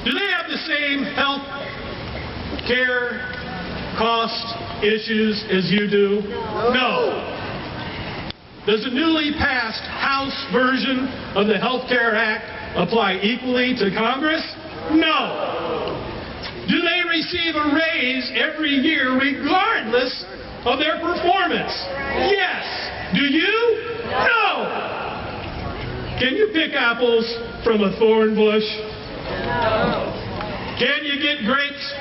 Do they have the same health care cost issues as you do? No. Does the newly passed House version of the Health Care Act apply equally to Congress? No. Do they receive a raise every year regardless of their performance? Yes. Do you? No. Can you pick apples from a thorn bush? No. Can you get grapes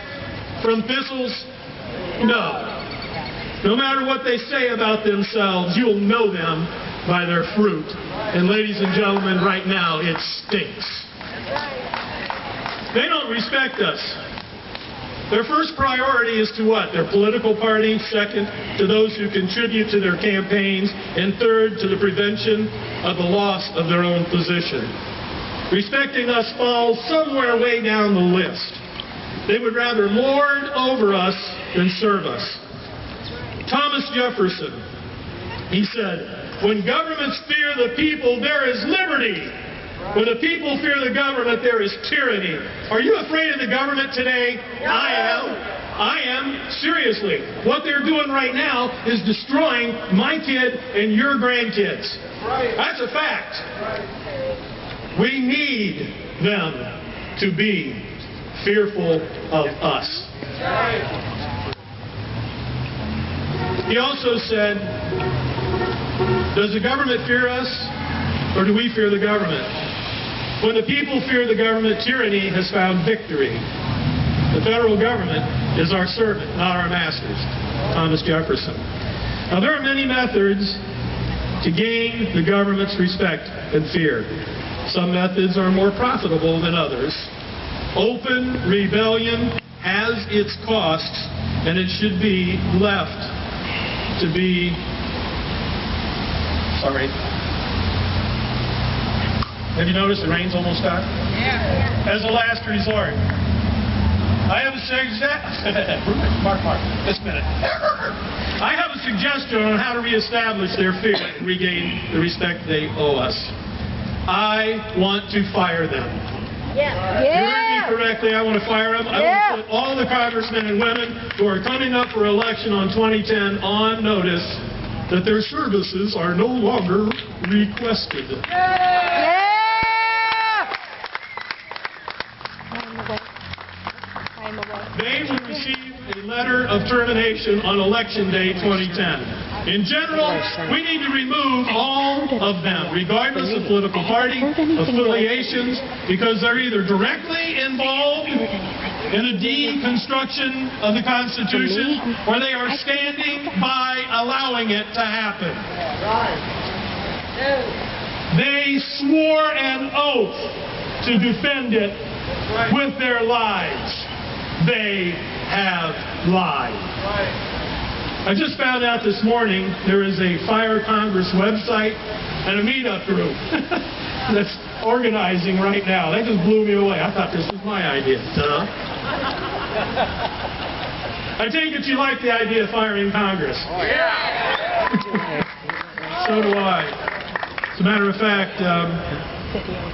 from thistles? No. No matter what they say about themselves, you'll know them by their fruit. And ladies and gentlemen, right now, it stinks. They don't respect us. Their first priority is to what? Their political party. Second, to those who contribute to their campaigns. And third, to the prevention of the loss of their own position. Respecting us falls somewhere way down the list. They would rather lord over us than serve us. Thomas Jefferson, he said, when governments fear the people, there is liberty. When the people fear the government, there is tyranny. Are you afraid of the government today? No. I am. Seriously. What they're doing right now is destroying my kid and your grandkids. Right. That's a fact. Right. We need them to be fearful of us. Right. He also said, does the government fear us, or do we fear the government? When the people fear the government, tyranny has found victory. The federal government is our servant, not our masters. Thomas Jefferson. Now, there are many methods to gain the government's respect and fear. Some methods are more profitable than others. Open rebellion has its costs, and it should be left to be... Sorry. Have you noticed the rain's almost stopped? Yeah. As a last resort. I have a suggestion. Mark, this minute. I have a suggestion on how to reestablish their fear and regain the respect they owe us. I want to fire them. Yeah. You heard me correctly. I want to fire them. I want to put all the congressmen and women who are coming up for election on 2010 on notice that their services are no longer requested. Yeah. They will receive a letter of termination on Election Day 2010. In general, we need to remove all of them, regardless of political party, affiliations, because they're either directly involved in the deconstruction of the Constitution, or they are standing by allowing it to happen. They swore an oath to defend it with their lives. They have lied. I just found out this morning there is a Fire Congress website and a meetup group that's organizing right now. That just blew me away. I thought this was my idea. I take it you like the idea of firing Congress. Oh, yeah. So do I. As a matter of fact,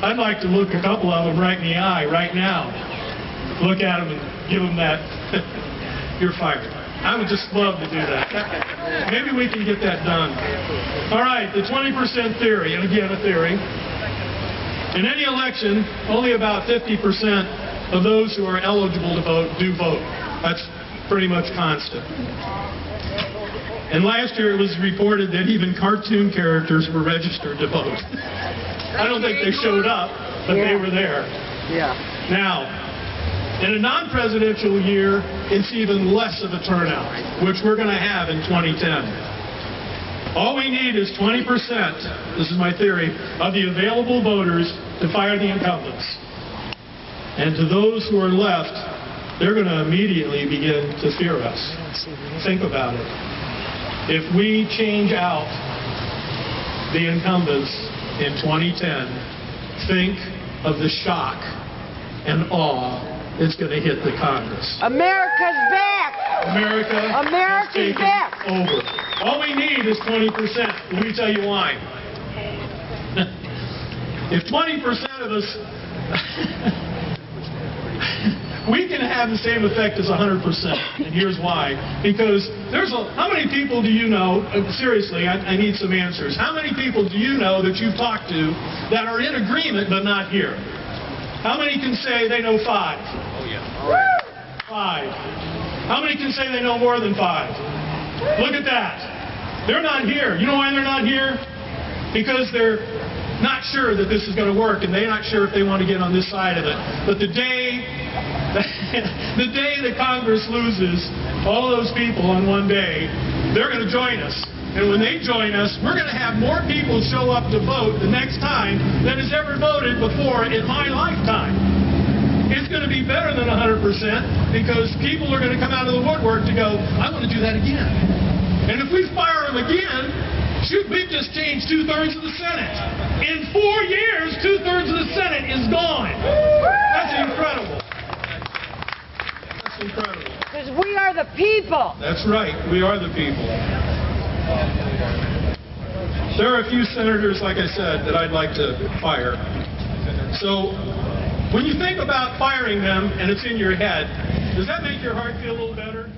I'd like to look a couple of them right in the eye right now. Look at them and give them that, you're fired. I would just love to do that. Maybe we can get that done. All right, the 20% theory, and again, a theory. In any election, only about 50% of those who are eligible to vote do vote. That's pretty much constant. And last year it was reported that even cartoon characters were registered to vote. I don't think they showed up, but they were there. Yeah. Now, in a non-presidential year, it's even less of a turnout, which we're going to have in 2010. All we need is 20%, this is my theory, of the available voters to fire the incumbents. And to those who are left, they're going to immediately begin to fear us. Think about it. If we change out the incumbents in 2010, think of the shock and awe it's going to hit the Congress. America's back! America's back! Over. All we need is 20%. Let me tell you why. If 20% of us we can have the same effect as 100%. And here's why. Because how many people do you know, seriously, I need some answers. How many people do you know that you've talked to that are in agreement but not here? How many can say they know 5? Oh, yeah. 5. How many can say they know more than 5? Look at that. They're not here. You know why they're not here? Because they're not sure that this is going to work, and they're not sure if they want to get on this side of it. But the day that Congress loses all those people on one day, they're going to join us. And when they join us, we're going to have more people show up to vote the next time than has ever voted before in my lifetime. It's going to be better than 100% because people are going to come out of the woodwork to go, I want to do that again. And if we fire them again, shoot, we've just changed 2/3 of the Senate. In 4 years, 2/3 of the Senate is gone. That's incredible. That's incredible. Because we are the people. That's right. We are the people. There are a few senators, like I said, that I'd like to fire. So when you think about firing them and it's in your head, does that make your heart feel a little better?